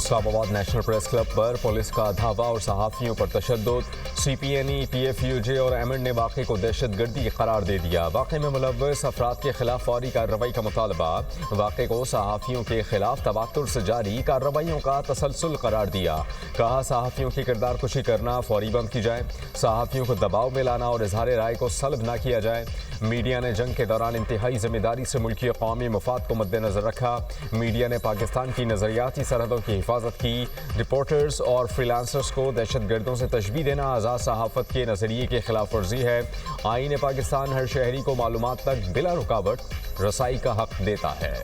اسلام آباد national press club پر police کا دھاوا اور صحافیوں پر تشدد، CPNE، PFUJ اور ایمن نے واقعے کو دہشت گردی قرار دے دیا۔ واقعے میں ملوث افراد کے خلاف فوری کارروائی کا مطالبہ۔ واقعے کو صحافیوں کے خلاف تواتر سے جاری کارروائیوں کا تسلسل قرار دیا۔ کہا صحافیوں کی کردار کشی کرنا فوری بند کی جائے، صحافیوں کو دباؤ میں لانا اور اظہار رائے کو سلب نہ کیا جائے۔ میڈیا نے جنگ کے دوران انتہائی ذمہ داری سے ملکی اور قومی مفاد کو مد نظر رکھا۔ میڈیا نے پاکستان کی نظریاتی سرحدوں کی حفاظت کی۔ رپورٹرز اور فری لانسرز کو دہشت گردوں سے تشبیہ دینا آزاد صحافت کے نظریے کی خلاف ورزی ہے۔ آئین پاکستان ہر شہری کو معلومات تک بلا رکاوٹ رسائی کا حق دیتا ہے۔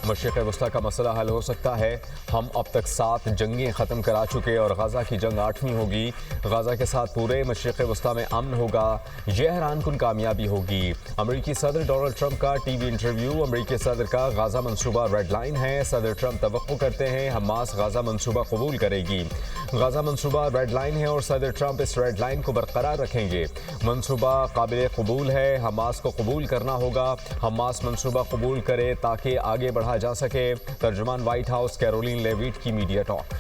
مشرق وسطیٰ کا مسئلہ حل ہو سکتا ہے۔ ہم اب تک 7 جنگیں ختم کرا چکے اور غزہ کی جنگ 8ویں ہوگی۔ غزہ کے ساتھ پورے مشرق وسطیٰ میں امن ہوگا، یہ حیران کن کامیابی ہوگی۔ امریکی صدر ڈونلڈ ٹرمپ کا ٹی وی انٹرویو۔ امریکی صدر کا غزہ منصوبہ ریڈ لائن ہے۔ صدر ٹرمپ توقع کرتے ہیں حماس غزہ منصوبہ قبول کرے گی۔ غزہ منصوبہ ریڈ لائن ہے اور صدر ٹرمپ اس ریڈ لائن کو برقرار رکھیں گے۔ منصوبہ قابل قبول ہے، حماس کو قبول کرنا ہوگا۔ حماس منصوبہ قبول کرے تاکہ آگے بڑھا جا سکے۔ ترجمان وائٹ ہاؤس کیرولین لیویٹ کی میڈیا ٹاک۔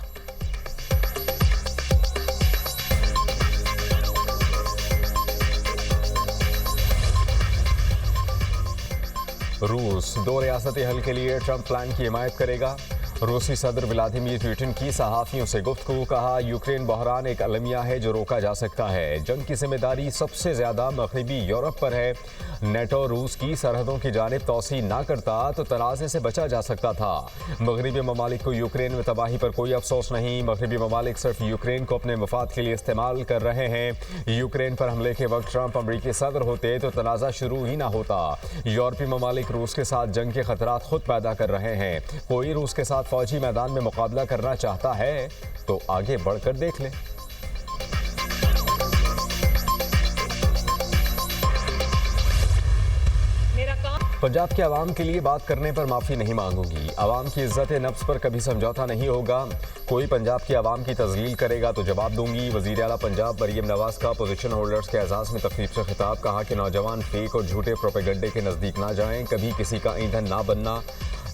روس 2 ریاستی حل کے لیے ٹرمپ پلان کی حمایت کرے گا۔ روسی صدر ولادیمیر پوٹن کی صحافیوں سے گفتگو۔ کہا یوکرین بحران ایک المیہ ہے جو روکا جا سکتا ہے۔ جنگ کی ذمہ داری سب سے زیادہ مغربی یورپ پر ہے۔ نیٹو روس کی سرحدوں کی جانب توسیع نہ کرتا تو تنازع سے بچا جا سکتا تھا۔ مغربی ممالک کو یوکرین میں تباہی پر کوئی افسوس نہیں۔ مغربی ممالک صرف یوکرین کو اپنے مفاد کے لیے استعمال کر رہے ہیں۔ یوکرین پر حملے کے وقت ٹرمپ امریکی صدر ہوتے تو تنازع شروع ہی نہ ہوتا۔ یورپی ممالک روس کے ساتھ جنگ کے خطرات خود پیدا کر رہے ہیں۔ کوئی روس کے ساتھ فوجی میدان میں مقابلہ کرنا چاہتا ہے تو آگے بڑھ کر دیکھ لیں۔ پنجاب کے عوام کے لیے بات کرنے پر معافی نہیں مانگوں گی۔ عوام کی عزت نفس پر کبھی سمجھوتا نہیں ہوگا۔ کوئی پنجاب کے عوام کی تذلیل کرے گا تو جواب دوں گی۔ وزیر اعلیٰ پنجاب مریم نواز کا پوزیشن ہولڈرز کے اعزاز میں تقریب سے خطاب۔ کہا کہ نوجوان فیک اور جھوٹے پروپیگنڈے کے نزدیک نہ جائیں، کبھی کسی کا ایندھن نہ بننا۔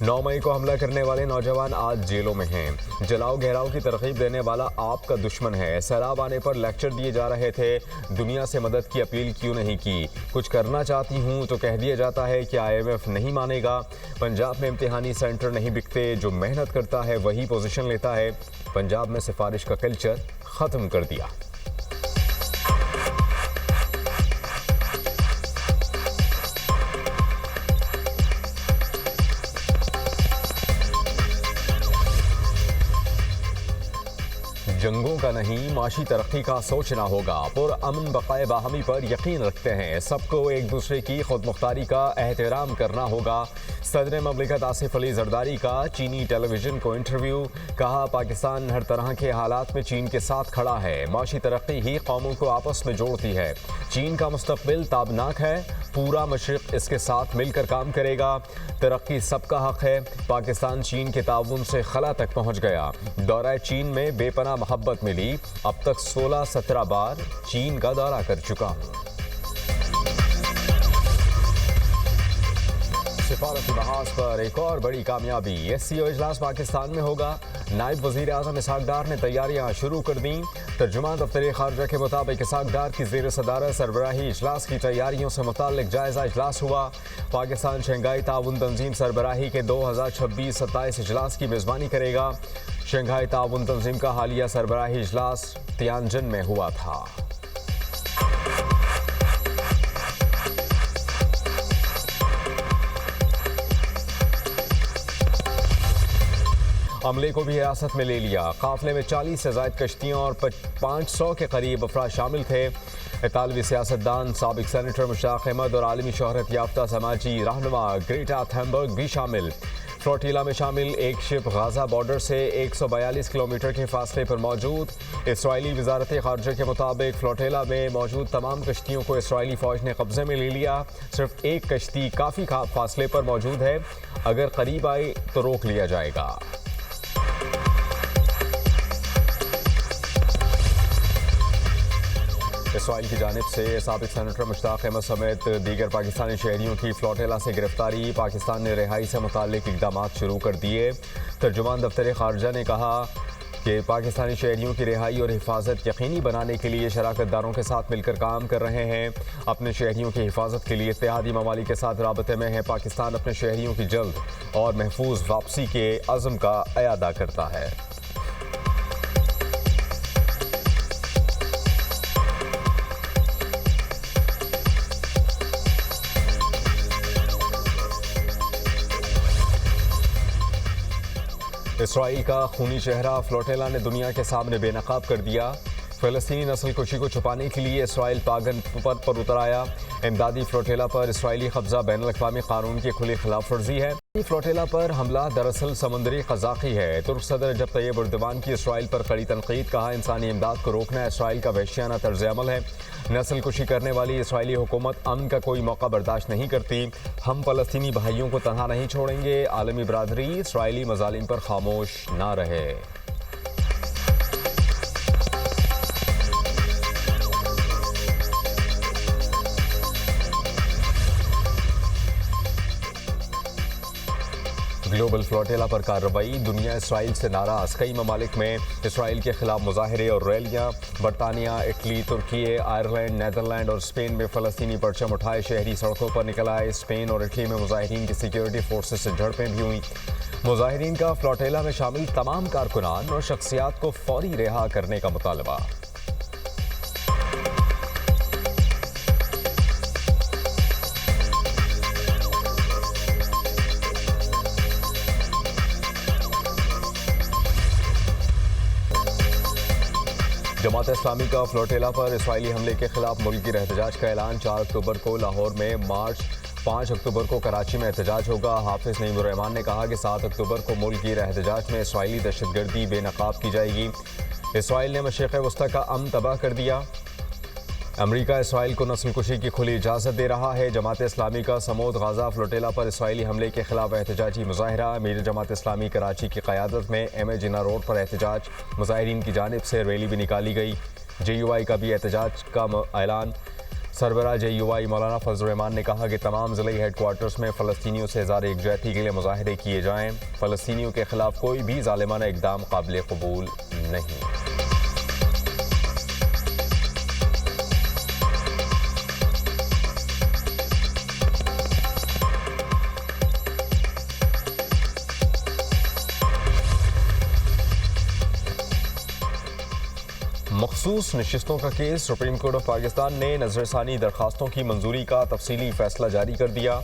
9 مئی کو حملہ کرنے والے نوجوان آج جیلوں میں ہیں۔ جلاؤ گھیراؤ کی ترغیب دینے والا آپ کا دشمن ہے۔ سیلاب آنے پر لیکچر دیے جا رہے تھے، دنیا سے مدد کی اپیل کیوں نہیں کی؟ کچھ کرنا چاہتی ہوں تو کہہ دیا جاتا ہے کہ IMF نہیں مانے گا۔ پنجاب میں امتحانی سینٹر نہیں بکتے، جو محنت کرتا ہے وہی پوزیشن لیتا ہے۔ پنجاب میں سفارش کا کلچر ختم کر دیا۔ جنگوں کا نہیں، معاشی ترقی کا سوچنا ہوگا۔ پرامن بقائے باہمی پر یقین رکھتے ہیں، سب کو ایک دوسرے کی خود مختاری کا احترام کرنا ہوگا۔ صدر مملکت آصف علی زرداری کا چینی ٹیلی ویژن کو انٹرویو۔ کہا پاکستان ہر طرح کے حالات میں چین کے ساتھ کھڑا ہے۔ معاشی ترقی ہی قوموں کو آپس میں جوڑتی ہے۔ چین کا مستقبل تابناک ہے، پورا مشرق اس کے ساتھ مل کر کام کرے گا۔ ترقی سب کا حق ہے۔ پاکستان چین کے تعاون سے خلا تک پہنچ گیا۔ دورہ چین میں بے پناہ محبت ملی۔ اب تک 16-17 بار چین کا دورہ کر چکا ہوں۔ سفارتی محاذ پر ایک اور بڑی کامیابی۔ SCO اجلاس پاکستان میں ہوگا۔ نائب وزیر اعظم اسحاق ڈار نے تیاریاں شروع کر دیں۔ ترجمان دفتر خارجہ کے مطابق اسحاق ڈار کی زیر صدارت سربراہی اجلاس کی تیاریوں سے متعلق جائزہ اجلاس ہوا۔ پاکستان شنگھائی تعاون تنظیم سربراہی کے 2026-27 اجلاس کی میزبانی کرے گا۔ شنگھائی تعاون تنظیم کا حالیہ سربراہی اجلاس تیانجن میں ہوا تھا۔ عملے کو بھی حراست میں لے لیا۔ قافلے میں 40 سے زائد کشتیاں اور 500 کے قریب افراد شامل تھے۔ اطالوی سیاستدان، سابق سینیٹر مشتاق احمد اور عالمی شہرت یافتہ سماجی رہنما گریٹا تھنبرگ بھی شامل۔ فلوٹیلا میں شامل ایک شپ غازہ بارڈر سے 142 کلومیٹر کے فاصلے پر موجود۔ اسرائیلی وزارت خارجہ کے مطابق فلوٹیلا میں موجود تمام کشتیوں کو اسرائیلی فوج نے قبضے میں لے لیا۔ صرف ایک کشتی کافی فاصلے پر موجود ہے، اگر قریب آئے تو روک لیا جائے گا۔ اسرائیل کی جانب سے سابق سینیٹر مشتاق احمد سمیت دیگر پاکستانی شہریوں کی فلوٹیلا سے گرفتاری، پاکستان نے رہائی سے متعلق اقدامات شروع کر دیے۔ ترجمان دفتر خارجہ نے کہا کہ پاکستانی شہریوں کی رہائی اور حفاظت یقینی بنانے کے لیے شراکت داروں کے ساتھ مل کر کام کر رہے ہیں۔ اپنے شہریوں کی حفاظت کے لیے اتحادی ممالک کے ساتھ رابطے میں ہے۔ پاکستان اپنے شہریوں کی جلد اور محفوظ واپسی کے عزم کا اعادہ کرتا ہے۔ اسرائیل کا خونی چہرہ فلوٹیلا نے دنیا کے سامنے بے نقاب کر دیا۔ فلسطینی نسل کشی کو چھپانے کے لیے اسرائیل پاگن پر اتر آیا۔ امدادی فلوٹیلا پر اسرائیلی قبضہ بین الاقوامی قانون کی کھلی خلاف ورزی ہے۔ فلوٹیلا پر حملہ دراصل سمندری قزاقی ہے۔ ترک صدر رجب طیب اردوان کی اسرائیل پر کڑی تنقید، کہا انسانی امداد کو روکنا اسرائیل کا وحشیانہ طرز عمل ہے۔ نسل کشی کرنے والی اسرائیلی حکومت امن کا کوئی موقع برداشت نہیں کرتی۔ ہم فلسطینی بھائیوں کو تنہا نہیں چھوڑیں گے۔ عالمی برادری اسرائیلی مظالم پر خاموش نہ رہے۔ گلوبل فلوٹیلا پر کارروائی، دنیا اسرائیل سے ناراض، کئی ممالک میں اسرائیل کے خلاف مظاہرے اور ریلیاں۔ برطانیہ، اٹلی، ترکی، آئرلینڈ، نیدرلینڈ اور اسپین میں فلسطینی پرچم اٹھائے شہری سڑکوں پر نکل آئے۔ اسپین اور اٹلی میں مظاہرین کی سیکیورٹی فورسز سے جھڑپیں بھی ہوئیں۔ مظاہرین کا فلوٹیلا میں شامل تمام کارکنان اور شخصیات کو فوری رہا کرنے کا مطالبہ۔ جماعت اسلامی کا فلوٹیلا پر اسرائیلی حملے کے خلاف ملکی احتجاج کا اعلان۔ 4 اکتوبر کو لاہور میں مارچ، 5 اکتوبر کو کراچی میں احتجاج ہوگا۔ حافظ نعیم الرحمان نے کہا کہ 7 اکتوبر کو ملکی احتجاج میں اسرائیلی دہشت گردی بے نقاب کی جائے گی۔ اسرائیل نے مشرق وسطی کا امن تباہ کر دیا۔ امریکہ اسرائیل کو نسل کشی کی کھلی اجازت دے رہا ہے۔ جماعت اسلامی کا سمود غازہ فلوٹیلا پر اسرائیلی حملے کے خلاف احتجاجی مظاہرہ۔ امیر جماعت اسلامی کراچی کی قیادت میں ایم اے جناح روڈ پر احتجاج، مظاہرین کی جانب سے ریلی بھی نکالی گئی۔ جے یو آئی کا بھی احتجاج کا اعلان۔ سربراہ جے یو آئی مولانا فضل الرحمان نے کہا کہ تمام ضلعی ہیڈ کوارٹرز میں فلسطینیوں سے اظہار یکجہتی کے لیے مظاہرے کیے جائیں۔ فلسطینیوں کے خلاف کوئی بھی ظالمانہ اقدام قابل قبول نہیں۔ مخصوص نشستوں کا case, supreme court of Pakistan نے نظر ثانی درخواستوں کی منظوری کا تفصیلی فیصلہ جاری کر دیا۔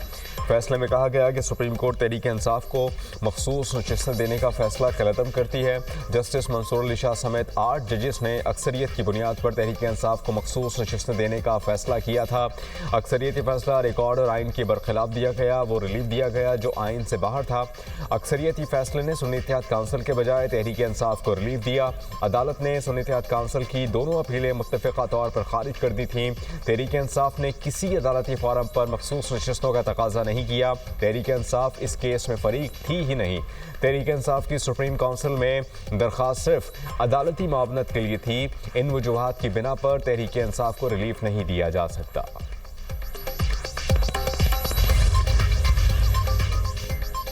فیصلے میں کہا گیا کہ سپریم کورٹ تحریک انصاف کو مخصوص نشستیں دینے کا فیصلہ کالعدم کرتی ہے۔ جسٹس منصور علی شاہ سمیت 8 ججز نے اکثریت کی بنیاد پر تحریک انصاف کو مخصوص نشستیں دینے کا فیصلہ کیا تھا۔ اکثریتی فیصلہ ریکارڈ اور آئین کے برخلاف دیا گیا، وہ ریلیف دیا گیا جو آئین سے باہر تھا۔ اکثریتی فیصلے نے سنی اتحاد کونسل کے بجائے تحریک انصاف کو ریلیف دیا۔ عدالت نے سنی اتحاد کونسل کی دونوں اپیلیں متفقہ طور پر خارج کر دی تھیں۔ تحریک انصاف نے کسی عدالتی فورم پر مخصوص نشستوں کا تقاضا نہیں کیا۔ تحریک انصاف اس کیس میں فریق تھی ہی نہیں۔ تحریک انصاف کی سپریم کونسل میں درخواست صرف عدالتی معاونت کے لیے تھی۔ ان وجوہات کی بنا پر تحریک انصاف کو ریلیف نہیں دیا جا سکتا۔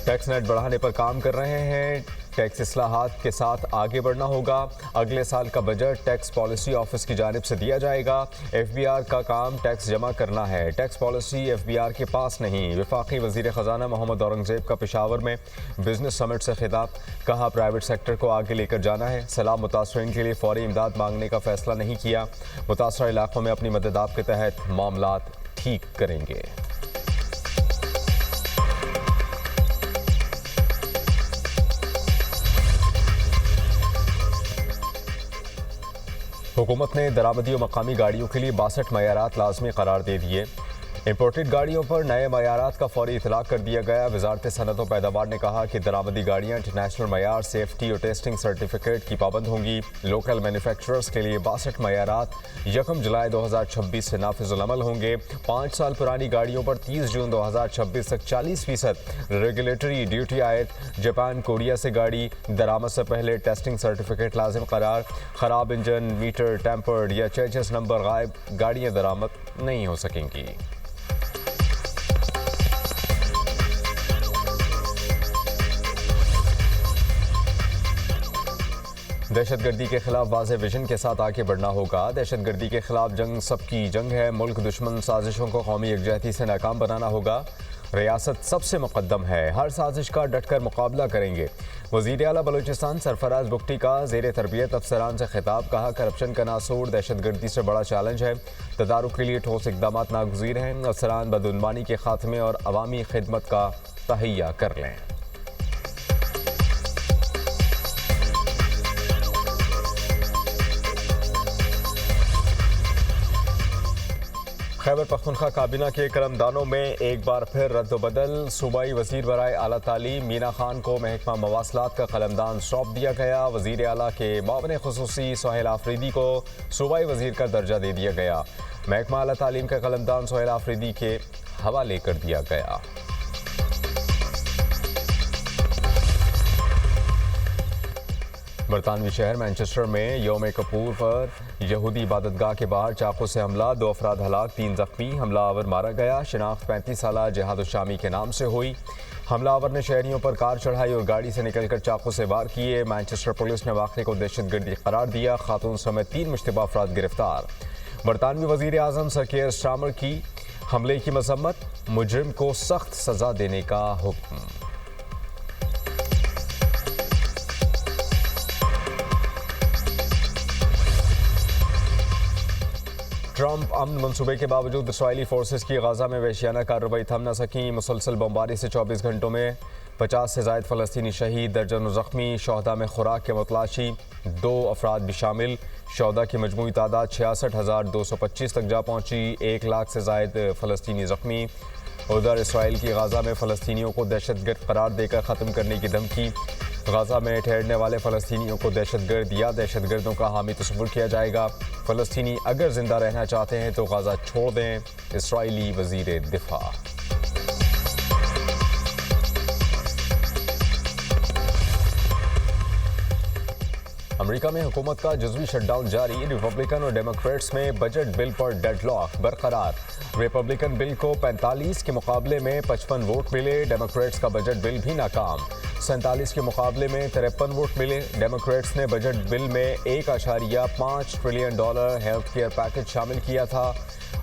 ٹیکس نیٹ بڑھانے پر کام کر رہے ہیں۔ ٹیکس اصلاحات کے ساتھ آگے بڑھنا ہوگا۔ اگلے سال کا بجٹ ٹیکس پالیسی آفس کی جانب سے دیا جائے گا۔ ایف بی آر کا کام ٹیکس جمع کرنا ہے، tax policy F B R کے پاس نہیں۔ وفاقی وزیر خزانہ محمد اورنگزیب کا پشاور میں بزنس سمٹ سے خطاب، کہا پرائیویٹ سیکٹر کو آگے لے کر جانا ہے۔ سیلاب متاثرین کے لیے فوری امداد مانگنے کا فیصلہ نہیں کیا۔ متاثرہ علاقوں میں اپنی مدد آپ کے تحت معاملات ٹھیک کریں گے۔ حکومت نے درآمدی و مقامی گاڑیوں کے لیے 62 معیارات لازمی قرار دے دیے۔ امپورٹڈ گاڑیوں پر نئے معیارات کا فوری اطلاق کر دیا گیا۔ وزارت صنعت و پیداوار نے کہا کہ درآمدی گاڑیاں انٹرنیشنل معیار، سیفٹی اور ٹیسٹنگ سرٹیفکیٹ کی پابند ہوں گی۔ لوکل مینوفیکچررز کے لیے 62 معیارات 1 جولائی 2026 سے نافذ العمل ہوں گے۔ 5 سال پرانی گاڑیوں پر 30 جون 2026 تک 40% ریگولیٹری ڈیوٹی عائد۔ جاپان، کوریا سے گاڑی درآمد سے پہلے ٹیسٹنگ سرٹیفکیٹ لازم قرار۔ خراب انجن، میٹر ٹیمپرڈ یا چیسس نمبر غائب گاڑیاں درآمد نہیں ہو سکیں گی۔ دہشت گردی کے خلاف واضح ویژن کے ساتھ آگے بڑھنا ہوگا۔ دہشت گردی کے خلاف جنگ سب کی جنگ ہے۔ ملک دشمن سازشوں کو قومی یکجہتی سے ناکام بنانا ہوگا۔ ریاست سب سے مقدم ہے، ہر سازش کا ڈٹ کر مقابلہ کریں گے۔ وزیر اعلیٰ بلوچستان سرفراز بگٹی کا زیر تربیت افسران سے خطاب، کہا کرپشن کا ناسور دہشت گردی سے بڑا چیلنج ہے، تدارک کے لیے ٹھوس اقدامات ناگزیر ہیں۔ افسران بدعنوانی کے خاتمے اور عوامی خدمت کا تہیہ کر لیں۔ خیبر پختونخوا کابینہ کے قلمدانوں میں ایک بار پھر رد و بدل۔ صوبائی وزیر برائے اعلیٰ تعلیم مینا خان کو محکمہ مواصلات کا قلمدان سونپ دیا گیا۔ وزیر اعلیٰ کے معاون خصوصی سہیل آفریدی کو صوبائی وزیر کا درجہ دے دیا گیا۔ محکمہ اعلیٰ تعلیم کا قلمدان سہیل آفریدی کے حوالے کر دیا گیا۔ برطانوی شہر مانچسٹر میں یوم کپور پر یہودی عبادت گاہ کے باہر چاقو سے حملہ، 2 افراد ہلاک، 3 زخمی، حملہ آور مارا گیا۔ شناخت 35 سالہ جہاد الشامی کے نام سے ہوئی۔ حملہ آور نے شہریوں پر کار چڑھائی اور گاڑی سے نکل کر چاقو سے وار کیے۔ مانچسٹر پولیس نے واقعے کو دہشت گردی قرار دیا۔ خاتون سمیت 3 مشتبہ افراد گرفتار۔ برطانوی وزیر اعظم سر کیئر سٹارمر کی حملے کی مذمت، مجرم کو سخت سزا دینے کا حکم۔ ٹرمپ امن منصوبے کے باوجود اسرائیلی فورسز کی غزہ میں وحشیانہ کارروائی تھم نہ سکیں۔ مسلسل بمباری سے 24 گھنٹوں میں 50 سے زائد فلسطینی شہید، درجنوں زخمی۔ شہداء میں خوراک کے متلاشی 2 افراد بھی شامل۔ شہداء کی مجموعی تعداد 66,225 تک جا پہنچی، 1 لاکھ سے زائد فلسطینی زخمی۔ ادھر اسرائیل کی غزہ میں فلسطینیوں کو دہشت گرد قرار دے کر ختم کرنے کی دھمکی۔ غزہ میں ٹھہرنے والے فلسطینیوں کو دہشت گرد یا دہشت گردوں کا حامی تصور کیا جائے گا۔ فلسطینی اگر زندہ رہنا چاہتے ہیں تو غزہ چھوڑ دیں، اسرائیلی وزیر دفاع۔ امریکہ میں حکومت کا جزوی شٹ ڈاؤن جاری، ریپبلکن اور ڈیموکریٹس میں بجٹ بل پر ڈیڈ لاک برقرار۔ ریپبلکن بل کو 45 کے مقابلے میں 55 ووٹ ملے، ڈیموکریٹس کا بجٹ بل بھی ناکام۔ 47 کے مقابلے میں 53 ووٹ ملے۔ ڈیموکریٹس نے بجٹ بل میں $1.5 ٹریلین ہیلتھ کیئر پیکج شامل کیا تھا۔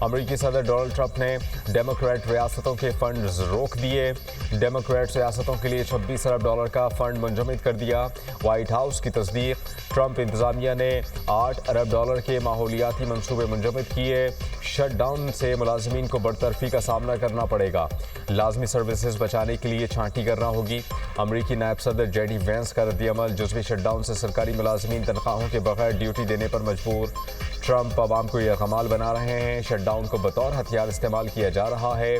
امریکی صدر ڈونلڈ ٹرمپ نے ڈیموکریٹ ریاستوں کے فنڈز روک دیے۔ ڈیموکریٹ ریاستوں کے لیے $26 ارب کا فنڈ منجمد کر دیا۔ وائٹ ہاؤس کی تصدیق، ٹرمپ انتظامیہ نے $8 ارب کے ماحولیاتی منصوبے منجمد کیے۔ شٹ ڈاؤن سے ملازمین کو برطرفی کا سامنا کرنا پڑے گا۔ لازمی سروسز بچانے کے لیے چھانٹی کرنا ہوگی۔ امریکی نائب صدر جے ڈی وینس کا رد عمل، جزوی شٹ ڈاؤن سے سرکاری ملازمین تنخواہوں کے بغیر ڈیوٹی دینے پر مجبور۔ ٹرمپ عوام کو یرغمال بنا رہے ہیں، شٹ ڈاؤن کو بطور ہتھیار استعمال کیا جا رہا ہے۔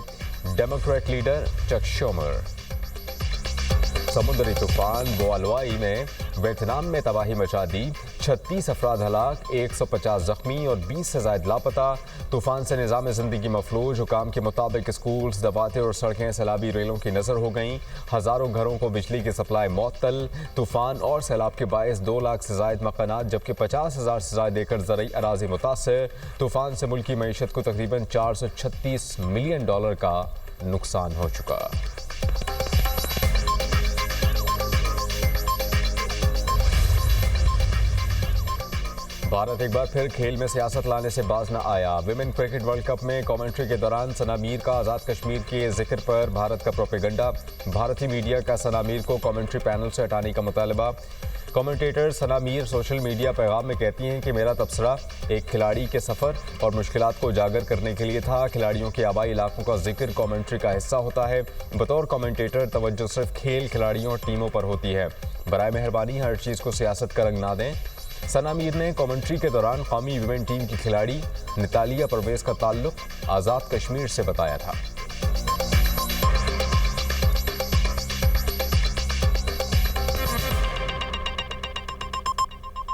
ڈیموکریٹ لیڈر چک شومر۔ سمندری طوفان بوالوائی میں ویتنام میں تباہی مچا دی، 36 افراد ہلاک، 150 زخمی اور 20 سے زائد لاپتہ۔ طوفان سے نظام زندگی مفلوج، حکام کے مطابق اسکولز، دفاتر اور سڑکیں سیلابی ریلوں کی نظر ہو گئیں۔ ہزاروں گھروں کو بجلی کی سپلائی معطل۔ طوفان اور سیلاب کے باعث 2 لاکھ سے زائد مکانات جبکہ 50,000 سے زائد ایکڑ زرعی اراضی متاثر۔ طوفان سے ملکی معیشت کو تقریباً $436 ملین کا نقصان ہو چکا۔ بھارت ایک بار پھر کھیل میں سیاست لانے سے باز نہ آیا۔ ویمن کرکٹ ورلڈ کپ میں کامنٹری کے دوران ثنا میر کا آزاد کشمیر کے ذکر پر بھارت کا پروپیگنڈا۔ بھارتی میڈیا کا ثنا میر کو کامنٹری پینل سے ہٹانے کا مطالبہ۔ Commentator Sana Mir social media پیغام میں کہتی ہیں کہ میرا تبصرہ ایک کھلاڑی کے سفر اور مشکلات کو اجاگر کرنے کے لیے تھا۔ کھلاڑیوں کے آبائی علاقوں کا ذکر کامنٹری کا حصہ ہوتا ہے۔ بطور کامنٹیٹر توجہ صرف کھیل، کھلاڑیوں اور ٹیموں پر ہوتی ہے۔ برائے مہربانی ہر چیز کو سیاست کا رنگ نہ دیں۔ ثنا میر نے کامنٹری کے دوران قومی ویمن ٹیم کی کھلاڑی نتالیہ پرویز کا تعلق آزاد کشمیر سے بتایا تھا۔